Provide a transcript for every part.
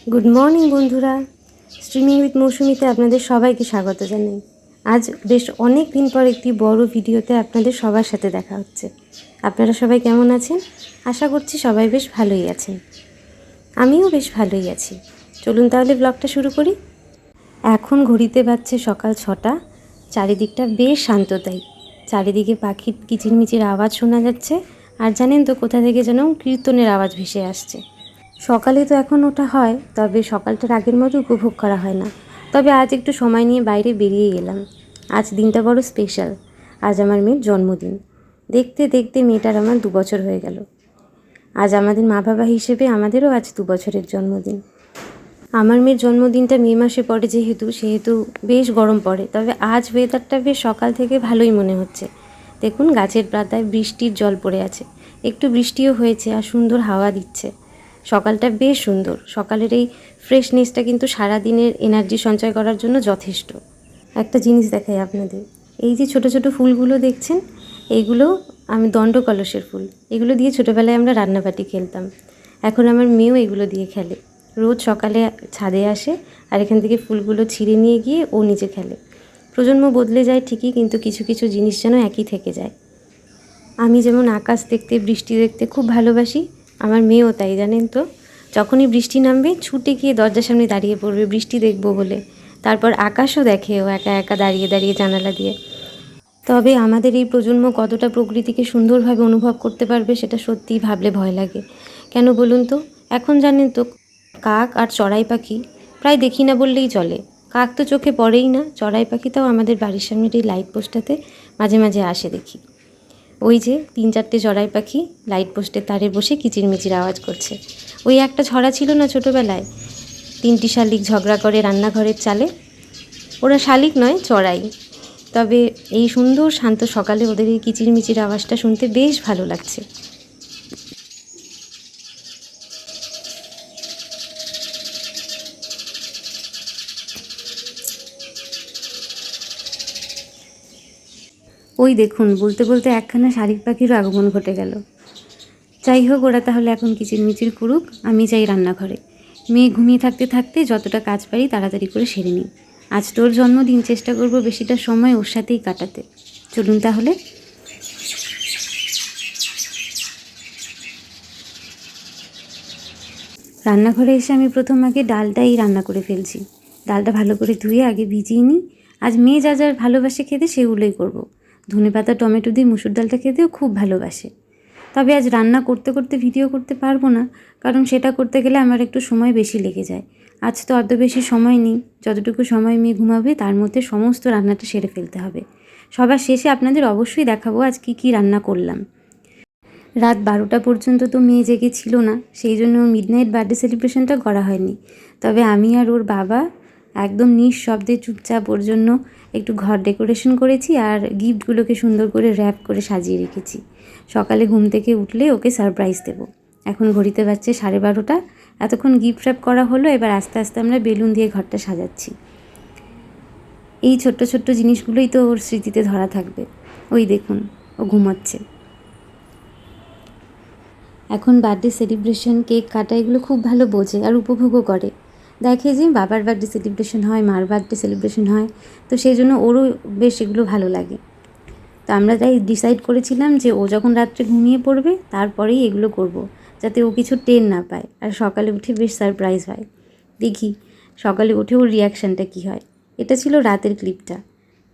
Good morning বন্ধুরা, streaming with মৌসুমিতে আপনাদের সবাইকে স্বাগত জানাই। আজ বেশ অনেক দিন পর একটি বড় ভিডিওতে আপনাদের সবার সাথে দেখা হচ্ছে। আপনারা সবাই কেমন আছেন? আশা করছি সবাই বেশ ভালোই আছেন। আমিও বেশ ভালোই আছি। চলুন তাহলে ব্লগটা শুরু করি। এখন ঘড়িতে বাজছে সকাল 6টা। চারিদিকটা বেশ শান্ততাই। চারিদিকে পাখির কিচিরমিচির আওয়াজ শোনা যাচ্ছে, আর জানেন তো কোথা থেকে যেন কীর্তনের আওয়াজ ভেসে আসছে। সকালে তো এখন ওঠা হয়, তবে সকালটার আগের মতো উপভোগ করা হয় না। তবে আজ একটু সময় নিয়ে বাইরে বেরিয়ে এলাম। আজ দিনটা বড় স্পেশাল। আজ আমার মেয়ের জন্মদিন। দেখতে দেখতে মেয়েটার আমার 2 বছর হয়ে গেল। আজ আমাদের মা বাবা হিসেবে আমাদেরও আজ 2 বছরের জন্মদিন। আমার মেয়ের জন্মদিনটা মে মাসে পড়ে, সেহেতু বেশ গরম পড়ে। তবে আজ ওয়েদারটা বেশ সকাল থেকে ভালোই মনে হচ্ছে। দেখুন, গাছের পাতায় বৃষ্টির জল পড়ে আছে। একটু বৃষ্টিও হয়েছে আর সুন্দর হাওয়া দিচ্ছে। সকালটা বেশ সুন্দর। সকালের এই ফ্রেশনেসটা কিন্তু সারা দিনের এনার্জি সঞ্চয় করার জন্য যথেষ্ট। একটা জিনিস দেখাই আপনাদের। এই যে ছোট ছোট ফুলগুলো দেখছেন, এইগুলো আমি দণ্ডকলসের ফুল। এগুলো দিয়ে ছোটোবেলায় আমরা রান্নাবাটি খেলতাম। এখন আমার মেয়েও এগুলো দিয়ে খেলে। রোজ সকালে ছাদে আসে আর এখান থেকে ফুলগুলো ছিঁড়ে নিয়ে গিয়ে ও নিজে খেলে। প্রজন্ম বদলে যায় ঠিকই, কিন্তু কিছু কিছু জিনিস যেন একই থেকে যায়। আমি যেমন আকাশ দেখতে, বৃষ্টি দেখতে খুব ভালোবাসি, আমার মেয়েও তাই, জানেন তো। যখনই বৃষ্টি নামবে ছুটে গিয়ে দরজার সামনে দাঁড়িয়ে পড়বে বৃষ্টি দেখবো বলে। তারপর আকাশও দেখে ও একা একা দাঁড়িয়ে দাঁড়িয়ে জানালা দিয়ে। তবে আমাদের এই প্রজন্ম কতটা প্রকৃতিকে সুন্দরভাবে অনুভব করতে পারবে সেটা সত্যিই ভাবলে ভয় লাগে। কেন বলুন তো? এখন জানেন তো, কাক আর চড়াই পাখি প্রায় দেখি না বললেই চলে। কাক তো চোখে পড়েই না, চড়াই পাখিটাও আমাদের বাড়ির সামনের এই লাইট পোস্টটাতে মাঝে মাঝে আসে দেখি। ওই যে 3-4টে চড়াই পাখি লাইট পোস্টের তারে বসে কিচিরমিচির আওয়াজ করছে। ওই একটা ছড়া ছিল না ছোটোবেলায়, 3টি শালিক ঝগড়া করে রান্নাঘরের চালে। ওরা শালিক নয়, চড়াই। তবে এই সুন্দর শান্ত সকালে ওদের এই কিচিরমিচির আওয়াজটা শুনতে বেশ ভালো লাগছে। ওই দেখুন, বলতে বলতে একখানা শালিক পাখিরও আগমন ঘটে গেল। যাই হোক, ওরা তাহলে এখন কিচিরমিচির করুক, আমি যাই রান্নাঘরে। মেয়ে ঘুমিয়ে থাকতে থাকতে যতটা কাজ পারি তাড়াতাড়ি করে সেরে নিই। আজ তোর জন্মদিন, চেষ্টা করব বেশিটা সময় ওর সাথেই কাটাতে। চলুন তাহলে। রান্নাঘরে এসে আমি প্রথম আগে ডালটাই রান্না করে ফেলছি। ডালটা ভালো করে ধুয়ে আগে ভিজিয়ে নিই। আজ মেয়ে যা যা ভালোবাসে খেতে সেগুলোই করব। ধনেপাতা টমেটো দিয়ে মুসুর ডালটা খেতেও খুব ভালোবাসে। তবে আজ রান্না করতে করতে ভিডিও করতে পারবো না, কারণ সেটা করতে গেলে আমার একটু সময় বেশি লেগে যায়। আজ তো অত বেশি সময় নেই। যতটুকু সময় মেয়ে ঘুমাবে তার মধ্যে সমস্ত রান্নাটা সেরে ফেলতে হবে। সবার শেষে আপনাদের অবশ্যই দেখাবো আজ কী রান্না করলাম। রাত 12টা পর্যন্ত তো মেয়ে জেগে ছিল না, সেই জন্য মিডনাইট বার্থডে সেলিব্রেশনটা করা হয়নি। তবে আমি আর ওর বাবা একদম নিঃশব্দে চুপচাপ ওর জন্য একটু ঘর ডেকোরেশন করেছি আর গিফটগুলোকে সুন্দর করে র্যাপ করে সাজিয়ে রেখেছি। সকালে ঘুম থেকে উঠলে ওকে সারপ্রাইজ দেবো। এখন ঘড়িতে বাজছে 12:30। এতক্ষণ গিফট র্যাপ করা হলো, এবার আস্তে আস্তে আমরা বেলুন দিয়ে ঘরটা সাজাচ্ছি। এই ছোট্ট ছোট্ট জিনিসগুলোই তো ওর স্মৃতিতে ধরা থাকবে। ওই দেখুন, ও ঘুমাচ্ছে। এখন বার্থডে সেলিব্রেশন, কেক কাটা এগুলো খুব ভালো বোঝে আর উপভোগও করে। দেখে যে বাবার বার্থডে সেলিব্রেশন হয়, মার বার্থডে সেলিব্রেশন হয়, তো সেই জন্য ওরও বেশ এগুলো ভালো লাগে। তো আমরা তাই ডিসাইড করেছিলাম যে ও যখন রাত্রে ঘুমিয়ে পড়বে তারপরেই এগুলো করব, যাতে ও কিছু টের না পায় আর সকালে উঠে বেশ সারপ্রাইজ হয়। দেখি সকালে উঠে ওর রিয়াকশানটা কী হয়। এটা ছিল রাতের ক্লিপটা,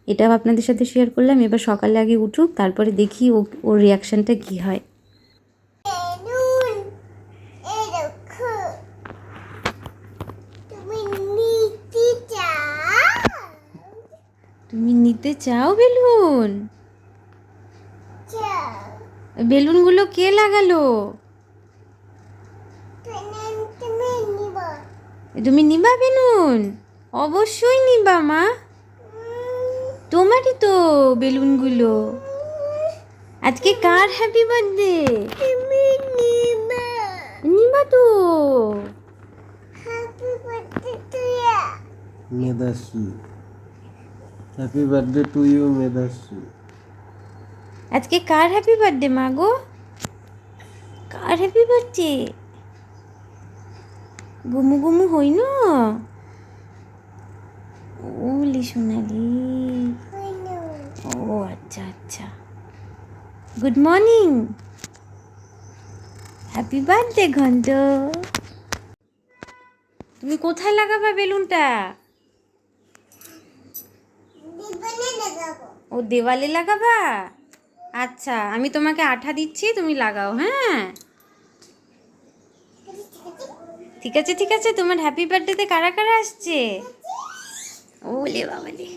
এটাও আপনাদের সাথে শেয়ার করলাম। এবার সকালে আগে উঠুক, তারপরে দেখি ওর রিয়াকশানটা কী হয়। তুমি নিতে চাও বেলুন? বেলুনগুলো কে লাগালো? তুমি নিবা বেলুন? অবশ্যই নিবা মা, তোমারই তো বেলুনগুলো। আজকে কার হ্যাপি বার্থডে? নিবা তো। হ্যাপি বার্থডে টু ইউ মেদাসু। হ্যাপি বার্থডে টু ইউ মেদাসু। আজকে কার হ্যাপি বার্থডে মা গো? কার হ্যাপি বার্থডে? গুমু গুমু হই না ওলি সোনালি। ও আচ্ছা আচ্ছা, গুড মর্নিং, হ্যাপি বার্থডে ঘন্ট। তুমি কোথায় লাগাবা বেলুনটা? ও দেওয়ালে লাগাবা? আচ্ছা, আমি তোমাকে আঠা দিচ্ছি, তুমি লাগাও। হ্যাঁ ঠিক আছে ঠিক আছে। তোমার হ্যাপি বার্থডেতে কারা কারা আসছে? ওলে বাবালে,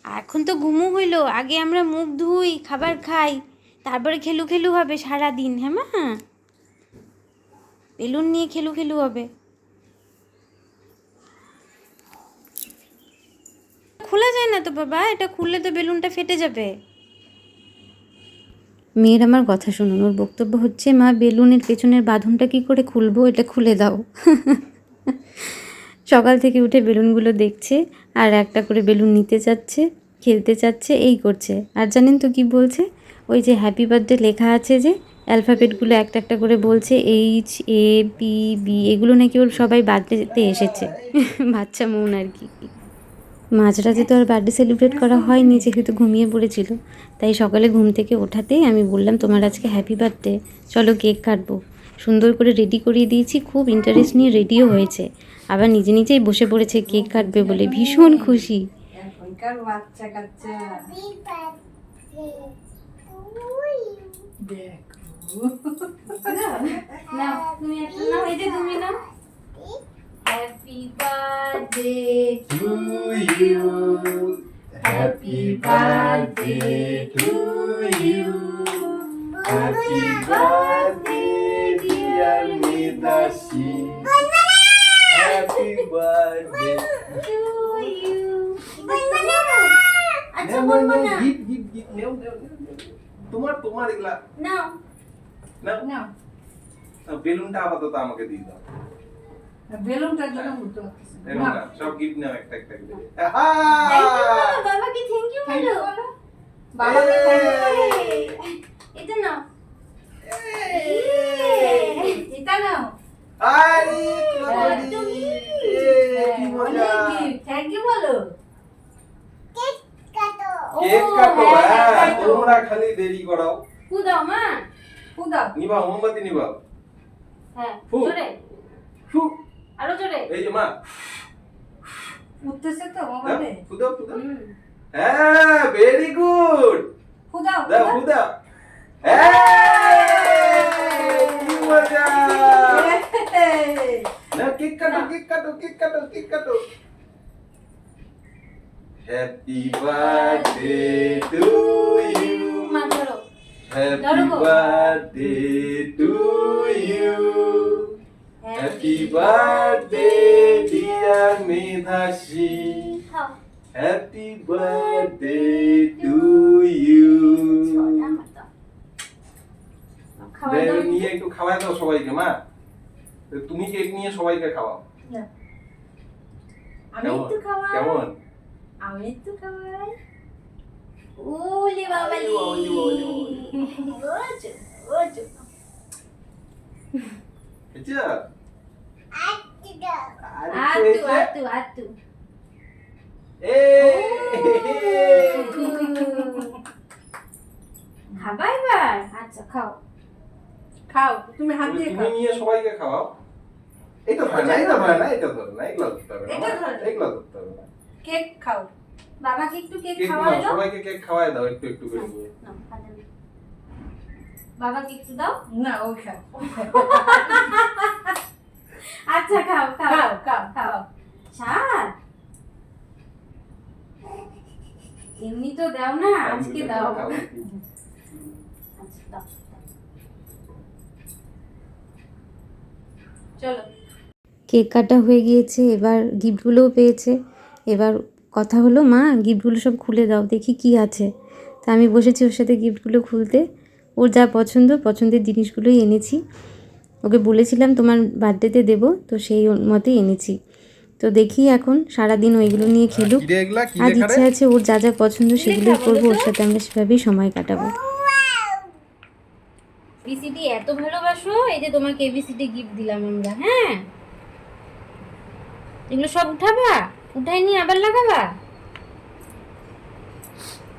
এখন তো ঘুমু হইলো, আগে আমরা মুখ ধুই, খাবার খাই, তারপরে খেলু খেলু হবে সারা দিন। হ্যাঁ মা, বেলুন নিয়ে খেলু খেলু হবে। খোলা যায় না তো বাবা, এটা খুললে তো বেলুনটা ফেটে যাবে। মেয়ের আমার কথা শুনুন, ওর বক্তব্য হচ্ছে মা বেলুনের পেছনের বাঁধনটা কি করে খুলবো, এটা খুলে দাও। সকাল থেকে উঠে বেলুনগুলো দেখছে আর একটা করে বেলুন নিতে চাচ্ছে, খেলতে চাচ্ছে, এই করছে। আর জানেন তো কি বলছে? ওই যে হ্যাপি বার্থডে লেখা আছে যে অ্যালফাবেটগুলো একটা একটা করে বলছে, এইচ এ পি বি, এগুলো নাকি ওর সবাই বার্থডেতে এসেছে। বাচ্চা মন আর কি। মাঝরাতে তো আর বার্থডে সেলিব্রেট করা হয়নি, যেহেতু ঘুমিয়ে পড়েছিল। তাই সকালে ঘুম থেকে ওঠাতেই আমি বললাম তোমার আজকে হ্যাপি বার্থডে, চলো কেক কাটবো। সুন্দর করে রেডি করিয়ে দিয়েছি, খুব ইন্টারেস্ট নিয়ে রেডিও হয়েছে, আবার নিজে নিজেই বসে পড়েছে কেক কাটবে বলে, ভীষণ খুশি। এখনকার বাচ্চা কাচ্চা happy birthday To you, happy birthday to you, happy birthday dear Midashi, happy birthday to you. আচ্ছা নেও, বলবো নেও, না, গিফট গিফট গিফট নেও নেও নেও, নেও। তোমার এগুলা নাও নাও নাও। বেলুনটা আপাতত আমাকে দিয়ে দাও। বেলুনটার জন্য বুঝতে পারতেছি না। বেলুনটা সব গিফট নাও একটা একটা করে। বাবাকে থ্যাংক ইউ বলো। বাবাকে থ্যাংক ইউ। এটা নাও, এটা নাও। আরে ক্লোদি, কি মজা। থ্যাংক ইউ বলো। কেক কাটো। কেক কাটো, হ্যাঁ তোমরা খালি দেরি করাও। ফু দাও মা, ফু দাও। নিবাও, মোমবাতি নিবাও। হ্যাঁ ফু। জোরে, ফু, আরো জোরে। এই যে মা, উঠতেছে তো দাও, মোবাইলে। ফু দাও, ফু দাও। হ্যাঁ ভেরি গুড, ফু দাও, দাও ফু দাও। হ্যাঁ কি মজা। না কেক কাটো, কেক কাটো, কেক কাটো, কেক কাটো। হ্যাপি বার্থডে টু ইউ, মা ধরো। Happy birthday to you, happy birthday dear Medhashree, খাও। Happy birthday to you. খাবার দাও। নিয়ে একটু খাওয়াই দাও সবাইকে মা, তুমি কেক নিয়ে সবাইকে খাওয়াও। আমি একটু খাওয়াই। কেমন? আমি একটু খাওয়াই। ওলে বাবালি। ওলে, ওলে, ওলে। ওজো, ওজো। আচ্ছা আটু, আরেকটু হয়েছে। আটু, আটু। খাবা এবার? আচ্ছা খাও। খাও, তুমি হাত দিয়ে তুমি খাও। নিয়ে সবাইকে খাওয়াও। এটা ধরে না, এটা ধরে না, এটা ধরে না, এগুলো ধরতে হবে না, এটা ধরে। এগুলো ধরতে হবে না। কেক খাও। বাবাকে একটু কেক কেক খাওয়াই নাও, দাও। সবাইকে কেক খাওয়াই দাও একটু একটু করে নিয়ে। নাও, হাতে নাও। বাবাকে একটু দাও। না, ও খাও। আচ্ছা খাও, খাও, খাও, খাও। স্বাদ? এমনি তো দাও না, আজকে দাও। খাও। আচ্ছা দাও। চলো। কেক কাটা হয়ে গিয়েছে, এবার গিফটগুলোও পেয়েছে। এবার কথা হলো মা গিফটগুলো সব খুলে দাও, দেখি কি আছে। তা আমি বসেছি ওর সাথে গিফটগুলো খুলতে। ওর যা পছন্দের জিনিসগুলোই এনেছি। ওকে বলেছিলাম তোমার বার্থডেতে দেবো, তো সেই মতেই এনেছি। তো দেখি এখন সারাদিন ওইগুলো নিয়ে খেলুক। আজ ইচ্ছে আছে ওর যা যা পছন্দ সেগুলোই করবো, ওর সাথে আমরা সেভাবেই সময় কাটাবো। এবিসিডি এত ভালোবাসো, এই যে তোমাকে এবিসিডি গিফট দিলাম আমরা। হ্যাঁ, এগুলো সব উঠাবা, উঠাই নিয়ে আবার লাগাবা।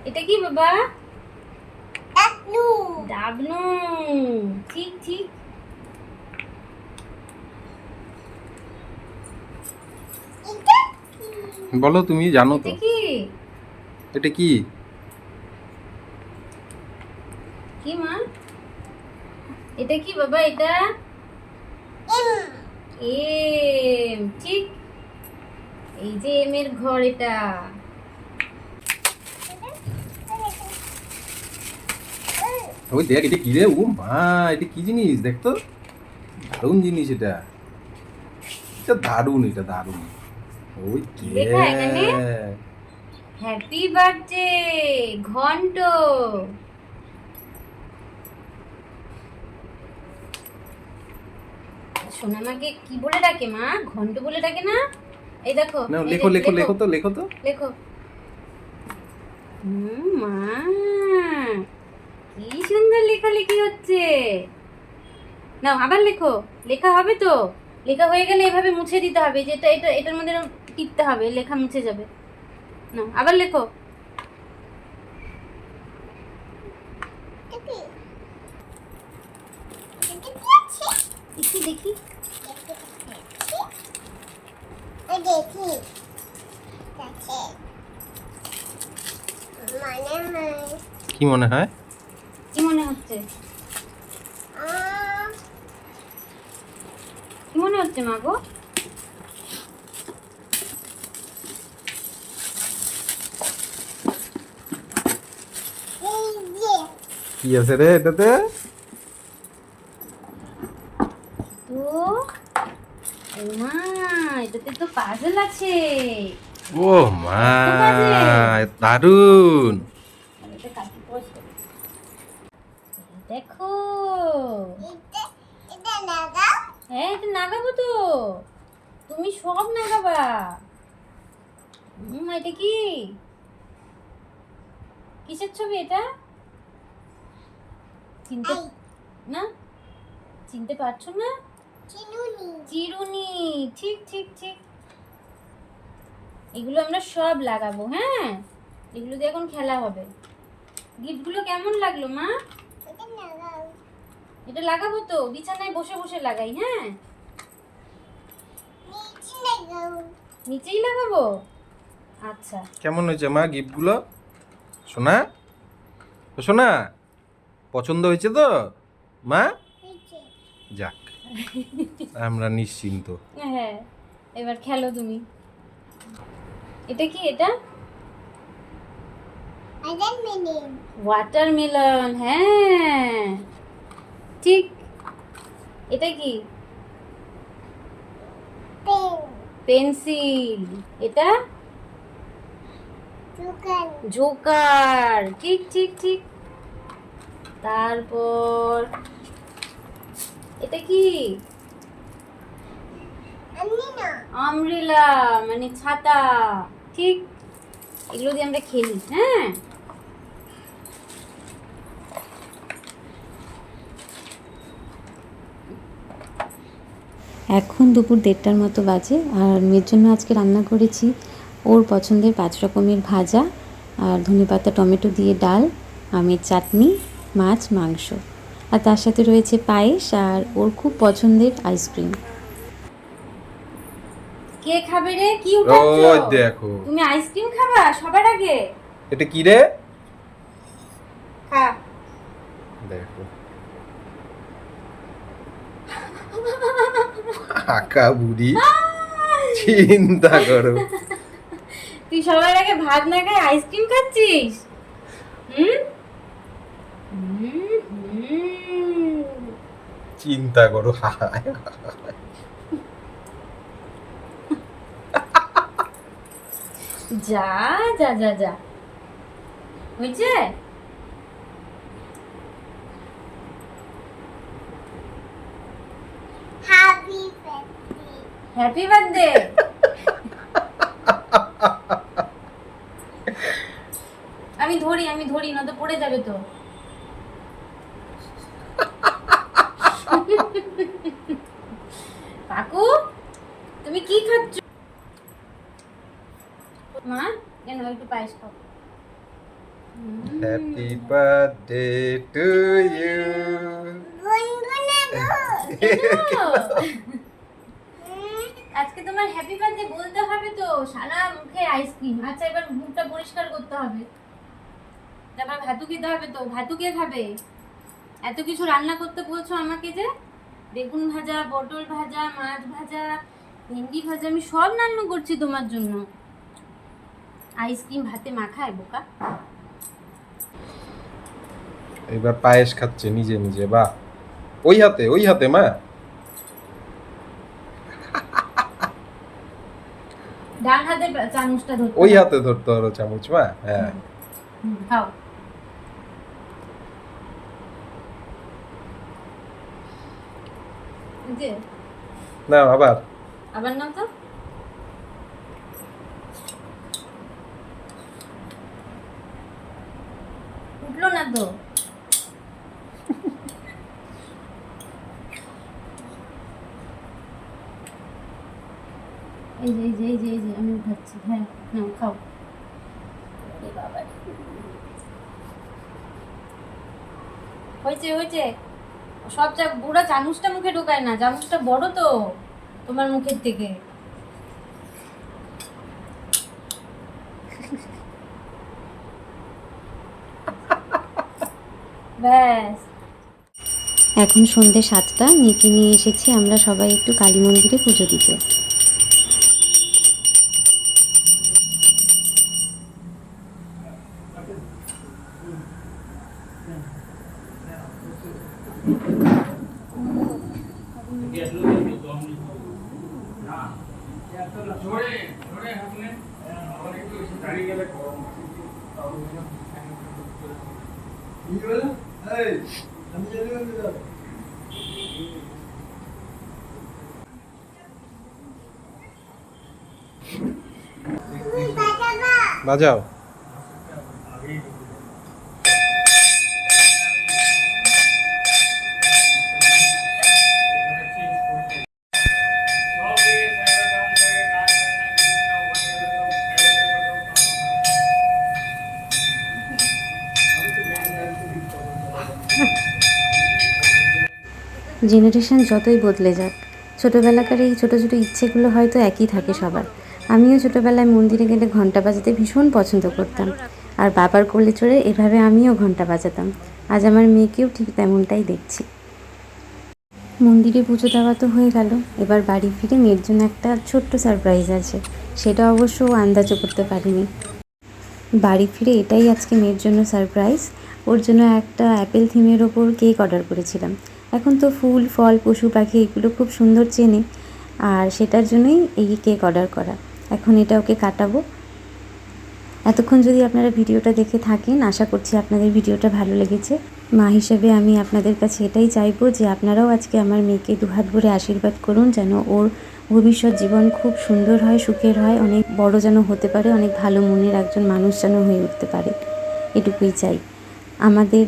এটা কি বাবা? ডাবলু। ঠিক ঠিক। বলো, তুমি জানো তো এটা কি? এটা কি? কি মা? এটা কি বাবা? এটা এম। ঠিক, এই যে এম এর ঘর এটা। ওই দেখ, এটা কি রে? ও মা, এটা কি জিনিস? দেখ তো, দারুণ জিনিস এটা। এটা দারুণ, এটা দারুণ। ওই কি লেখা এখানে? হ্যাপি বার্থডে ঘন্ট। সোনামাকে কি বলে ডাকে মা? ঘন্ট বলে ডাকে না? এই দেখো, না, এই লেখো যে, লেখো লেখো তো, লেখো তো। লেখো। মা, কি সুন্দর লেখালেখি হচ্ছে। নাও আবার লেখো। লেখা হবে তো? লেখা হয়ে গেলে এভাবে মুছে দিতে হবে, যেটা এটা এটার মধ্যে এরম টিপতে হবে, লেখা মুছে যাবে। নাও আবার লেখো। দেখি দেখি। কি মনে হয়? কি মনে হচ্ছে? কি মনে হচ্ছে মা গো? কি আছে রে এটাতে? তো ও মা, এটাতে তো পাজল আছে। ও মা, দারুণ। এটা কাটি পোজ করি। দেখো, হ্যাঁ এটা নাগাবো তো, তুমি সব নাগাবা। এটা কি? কিসের ছবি এটা? চিনতে না, চিনতে পারছো না? চিরুনি। ঠিক ঠিক ঠিক। এগুলো আমরা সব লাগাবো। হ্যাঁ, এগুলো দিয়ে এখন খেলা হবে। গিফটগুলো কেমন লাগলো মা? এটা লাগাবো তো, বিছানায় বসে বসে লাগাই। হ্যাঁ, নিচেই লাগাবো। আচ্ছা, কেমন হয়েছে মা গিফটগুলো? সোনা, ও সোনা, পছন্দ হয়েছে তো মা? যাক, আমরা নিশ্চিন্ত। হ্যাঁ, এবার খেলো তুমি। এটা কি? এটা ওয়াটারমেলন। হ্যাঁ ঠিক। এটা কি? পেন্সিল। এটা জোকার। ঠিক ঠিক ঠিক। তারপর এটা কি? আমব্রেলা, মানে ছাতা। ঠিক, এগুলো দিয়ে আমরা খেলি। হ্যাঁ, এখন দুপুর 1:30টার মতো বাজে, আর মেয়ের জন্য আজকে রান্না করেছি ওর পছন্দের 5 রকমের ভাজা, আর ধনেপাতা টমেটো দিয়ে ডাল, আমের চাটনি, মাছ, মাংস, আর তার সাথে রয়েছে পায়েস আর ওর খুব পছন্দের আইসক্রিম। কে খাবে রে? কি উঠাচ্ছ? ওই দেখো, তুমি আইসক্রিম খাবা সবার আগে? এটা কি রে? খা। দেখো, আকা বুড়ি, চিন্তা করো। তুই সবার আগে ভাত না খাই আইসক্রিম খাচ্ছিস? হুম হুম, হুম। চিন্তা করো। যা যা যা যা, হয়েছে? Happy birthday. আমি ধরি না তো পড়ে যাবে তো। পায়েস খাও। Happy birthday to you. আজকে তোমার হ্যাপি বার্থডে বলতে হবে তো, সারা মুখে আইসক্রিম। আচ্ছা এবার মুখটা পরিষ্কার করতে হবে, তারপর ভাতু খেতে হবে। তো ভাতু কে খাবে? এত কিছু রান্না করতে বলছো আমাকে যে, বেগুন ভাজা, পটল ভাজা, মাছ ভাজা, ভেন্ডি ভাজা, আমি সব রান্না করছি তোমার জন্য। আইসক্রিম ভাতে মাখায় বোকা। এবার পায়েস খাচ্ছে নিজে নিজে, বাহ। ওই হাতে মা। ডান হাতে চামচটা ধরতে ওই হবে। হাতে ধরতে হলো চামচ মা, হ্যাঁ। খাও। যে না আবার আবার নাও তো। উঠলো না তো। এই যে আমি উঠাচ্ছি। হ্যাঁ নাও খাও। এ বাবা, হয়েছে। সব বুড়া চামচটা মুখে ঢোকায় না, চামচটা বড় তো তোমার মুখের থেকে। ব্যাস। এখন সন্ধ্যে 7টা, মেয়েকে নিয়ে এসেছি আমরা সবাই একটু কালী মন্দিরে পুজো দিতে। বাজাও। জেনারেশন যতই বদলে যাক, ছোটোবেলাকার এই ছোটো ছোটো ইচ্ছেগুলো হয়তো একই থাকে সবার। আমিও ছোটোবেলায় মন্দিরে গেলে ঘন্টা বাজাতে ভীষণ পছন্দ করতাম, আর বাবার কোলে চড়ে এভাবে আমিও ঘন্টা বাজাতাম। আজ আমার মেয়েকেও ঠিক তেমনটাই দেখছি। মন্দিরে পুজো দেওয়া তো হয়ে গেল, এবার বাড়ি ফিরে মেয়ের জন্য একটা ছোট্ট সারপ্রাইজ আছে, সেটা অবশ্য ও আন্দাজও করতে পারিনি। বাড়ি ফিরে এটাই আজকে মেয়ের জন্য সারপ্রাইজ। ওর জন্য একটা অ্যাপেল থিমের ওপর কেক অর্ডার করেছিলাম। এখন তো ফুল ফল পশু পাখি এগুলো খুব সুন্দর চেনে, আর সেটার জন্যই এই কেক অর্ডার করা। এখন এটা ওকে কাটাবো। এতক্ষণ যদি আপনারা ভিডিওটা দেখে থাকেন, আশা করছি আপনাদের ভিডিওটা ভালো লেগেছে। মা হিসেবে আমি আপনাদের কাছে এটাই চাইবো যে আপনারাও আজকে আমার মেয়েকে দুহাত ভরে আশীর্বাদ করুন, যেন ওর ভবিষ্যৎ জীবন খুব সুন্দর হয়, সুখের হয়, অনেক বড় যেন হতে পারে, অনেক ভালো মনের একজন মানুষ যেন হয়ে উঠতে পারে। এটুকুই চাই। আমাদের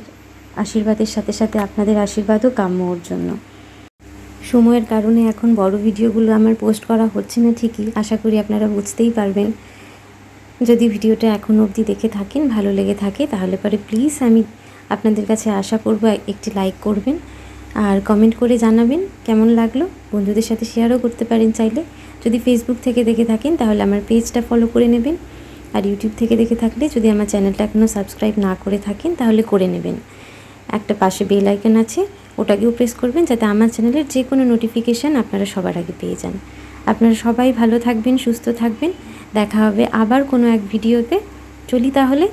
আশীর্বাদের সাথে সাথে আপনাদের আশীর্বাদও কাম্য ওর জন্য। সময়ের কারণে এখন বড় ভিডিওগুলো আমার পোস্ট করা হচ্ছে না ঠিকই, আশা করি আপনারা বুঝতেই পারবেন। যদি ভিডিওটা এখনও অবধি দেখে থাকেন, ভালো লেগে থাকে, তাহলে পরে প্লিজ আমি আপনাদের কাছে আশা করব একটি লাইক করবেন আর কমেন্ট করে জানাবেন কেমন লাগলো। বন্ধুদের সাথে শেয়ারও করতে পারেন চাইলে। যদি ফেসবুক থেকে দেখে থাকেন তাহলে আমার পেজটা ফলো করে নেবেন, আর ইউটিউব থেকে দেখে থাকলে যদি আমার চ্যানেলটা এখনও সাবস্ক্রাইব না করে থাকেন তাহলে করে নেবেন। একটা পাশে বেল আইকন আছে, ওটাকেও প্রেস করবেন যাতে আমার চ্যানেলের যে কোনো নোটিফিকেশান আপনারা সবার আগে পেয়ে যান। আপনারা সবাই ভালো থাকবেন, সুস্থ থাকবেন। দেখা হবে আবার কোনো এক ভিডিওতে। চলি তাহলে।